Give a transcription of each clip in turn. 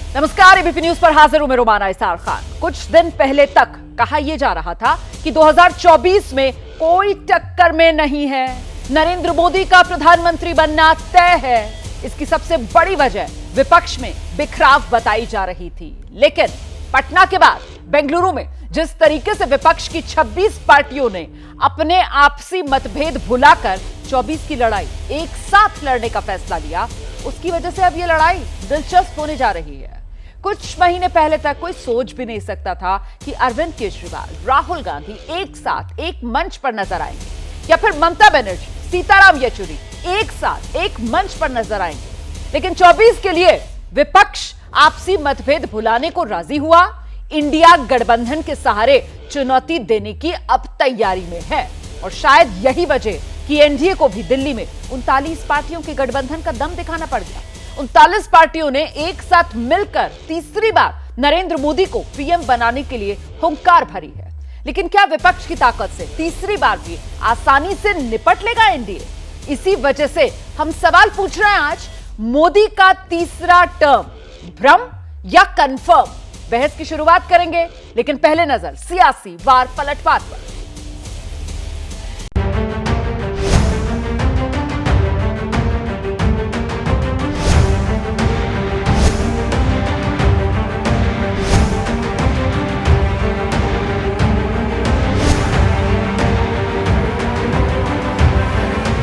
नमस्कार, ABP news पर हाजिर हूं मैं रोमाना इसार खान। कुछ दिन पहले तक कहा यह जा रहा था कि 2024 में कोई टक्कर में नहीं है, नरेंद्र मोदी का प्रधानमंत्री बनना तय है। इसकी सबसे बड़ी वजह विपक्ष में बिखराव बताई जा रही थी, लेकिन पटना के बाद बेंगलुरु में जिस तरीके से विपक्ष की 26 पार्टियों ने अपने आपसी मतभेद भुलाकर 24 की लड़ाई एक साथ लड़ने का फैसला लिया, उसकी वजह से अब यह लड़ाई दिलचस्प होने जा रही है। कुछ महीने पहले तक कोई सोच भी नहीं सकता था कि अरविंद केजरीवाल, राहुल गांधी एक साथ एक मंच पर नजर आएंगे, या फिर ममता बनर्जी, सीताराम येचुरी एक साथ एक मंच पर नजर आएंगे। लेकिन 24 के लिए विपक्ष आपसी मतभेद भुलाने को राजी हुआ। इंडिया गठबंधन के सहारे चुनौती देने की अब तैयारी में है, और शायद यही वजह कि एनडीए को भी दिल्ली में 39 पार्टियों के गठबंधन का दम दिखाना पड़ गया। 39 पार्टियों ने एक साथ मिलकर तीसरी बार नरेंद्र मोदी को पीएम बनाने के लिए हुंकार भरी है। लेकिन क्या विपक्ष की ताकत से तीसरी बार भी आसानी से निपट लेगा एनडीए? इसी वजह से हम सवाल पूछ रहे हैं आज, मोदी का तीसरा टर्म भ्रम या कंफर्म? बहस की शुरुआत करेंगे, लेकिन पहले नजर सियासी वार पलटवार पर।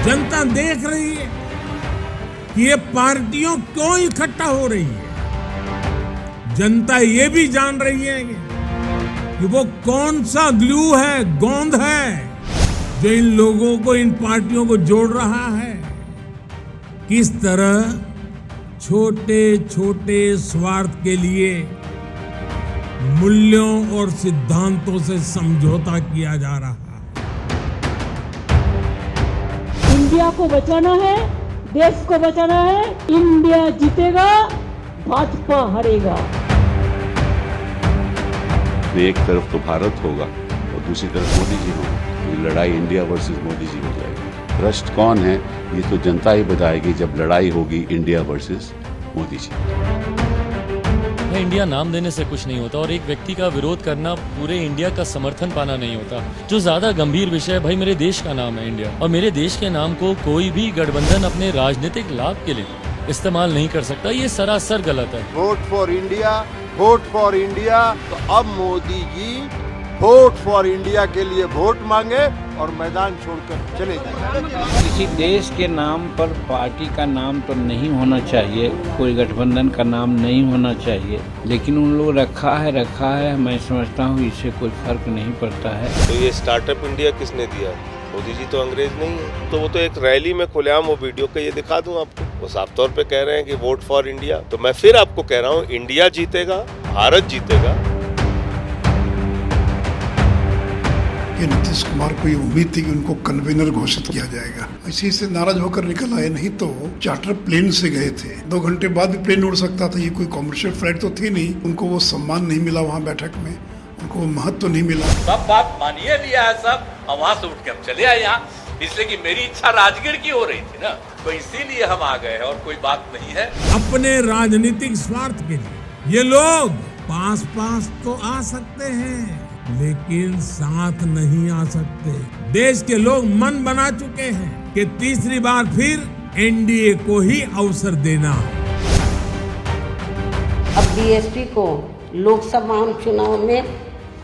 जनता देख रही है कि ये पार्टियों क्यों इकट्ठा हो रही है। जनता ये भी जान रही है कि वो कौन सा ग्लू है, गोंद है, जो इन लोगों को, इन पार्टियों को जोड़ रहा है। किस तरह छोटे छोटे स्वार्थ के लिए मूल्यों और सिद्धांतों से समझौता किया जा रहा है। इंडिया को बचाना है, देश को बचाना है। इंडिया जीतेगा, भाजपा हारेगा। एक तरफ तो भारत होगा और दूसरी तरफ मोदी जी होगा। ये लड़ाई इंडिया वर्सेस मोदी जी हो जाएगी। भ्रष्ट कौन है ये तो जनता ही बताएगी जब लड़ाई होगी India versus Modi ji. India नाम देने से कुछ नहीं होता, और एक व्यक्ति का विरोध करना पूरे इंडिया का समर्थन पाना नहीं होता। जो ज्यादा गंभीर विषय है, भाई मेरे देश का नाम है इंडिया, और मेरे देश के नाम को कोई भी गठबंधन अपने राजनीतिक लाभ के लिए इस्तेमाल नहीं कर सकता। ये सरासर गलत है। Vote for India, vote for India. तो अब Modi ji vote for India के लिए वोट मांगे और मैदान छोड़कर चले जाए। किसी देश के नाम पर पार्टी का नाम तो नहीं होना चाहिए, कोई गठबंधन का नाम नहीं होना चाहिए, लेकिन उन लोग रखा है। मैं समझता हूँ इससे कोई फर्क नहीं पड़ता है। तो ये स्टार्टअप इंडिया किसने दिया? मोदी जी तो अंग्रेज नहीं है। तो वो तो एक रैली में खुलेआम वो वीडियो का ये दिखा दूं आपको, वो साफ तौर पे कह रहे हैं कि वोट फॉर इंडिया। तो मैं फिर आपको कह रहा हूँ, इंडिया जीतेगा, भारत जीतेगा। कि नीतीश कुमार को ये उम्मीद थी कि उनको कन्वीनर घोषित किया जाएगा, इसी से नाराज होकर निकल आए। नहीं तो चार्टर प्लेन से गए थे, 2 घंटे बाद भी प्लेन उड़ सकता था। ये कोई कॉमर्शियल फ्लाइट तो थी नहीं। उनको वो सम्मान नहीं मिला वहाँ बैठक में, उनको वो महत्व तो नहीं मिला। सब बात मानिए लिया है सब, और वहाँ से उठ के हम चले आए यहाँ, इसलिए कि मेरी इच्छा राजगीर की हो रही थी ना, तो इसीलिए हम आ गए, और कोई बात नहीं है। अपने राजनीतिक स्वार्थ के लिए ये लोग पास तो आ सकते हैं, लेकिन साथ नहीं आ सकते। देश के लोग मन बना चुके हैं कि तीसरी बार फिर एनडीए को ही अवसर देना। अब बीएसपी को लोकसभा चुनाव में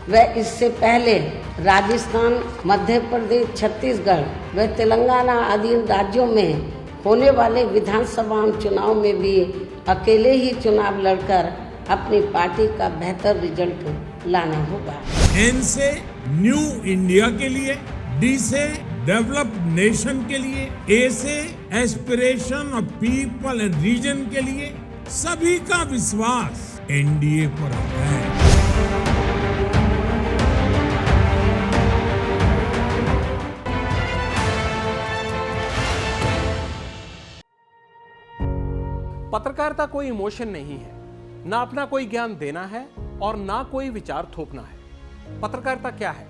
व इससे पहले राजस्थान, मध्य प्रदेश, छत्तीसगढ़ व तेलंगाना आदि राज्यों में होने वाले विधानसभा चुनाव में भी अकेले ही चुनाव लड़कर अपनी पार्टी का बेहतर रिजल्ट लाना होगा। एन से न्यू इंडिया के लिए, डी से डेवलप्ड नेशन के लिए, ए से aspiration of people and region के लिए सभी का विश्वास एनडीए पर है। पत्रकारिता कोई इमोशन नहीं है, ना अपना कोई ज्ञान देना है और ना कोई विचार थोपना है। पत्रकारिता क्या है?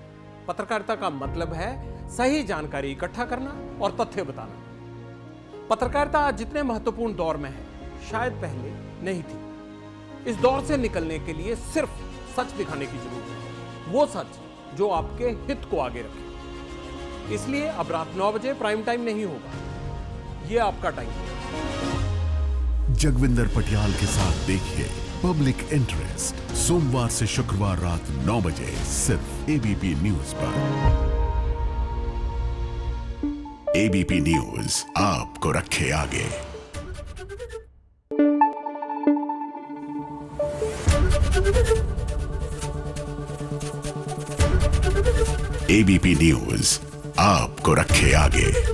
पत्रकारिता का मतलब है सही जानकारी इकट्ठा करना और तथ्य बताना। पत्रकारिता आज जितने महत्वपूर्ण दौर में है, शायद पहले नहीं थी। इस दौर से निकलने के लिए सिर्फ सच दिखाने की जरूरत है, वो सच जो आपके हित को आगे रखे। इसलिए अब रात 9 बजे प्राइम टाइम नहीं होगा, ये आपका टाइम है। जगविंदर पटियाल के साथ देखिए पब्लिक इंटरेस्ट सोमवार से शुक्रवार रात 9 बजे सिर्फ एबीपी न्यूज पर। एबीपी न्यूज आपको रखे आगे। एबीपी न्यूज आपको रखे आगे।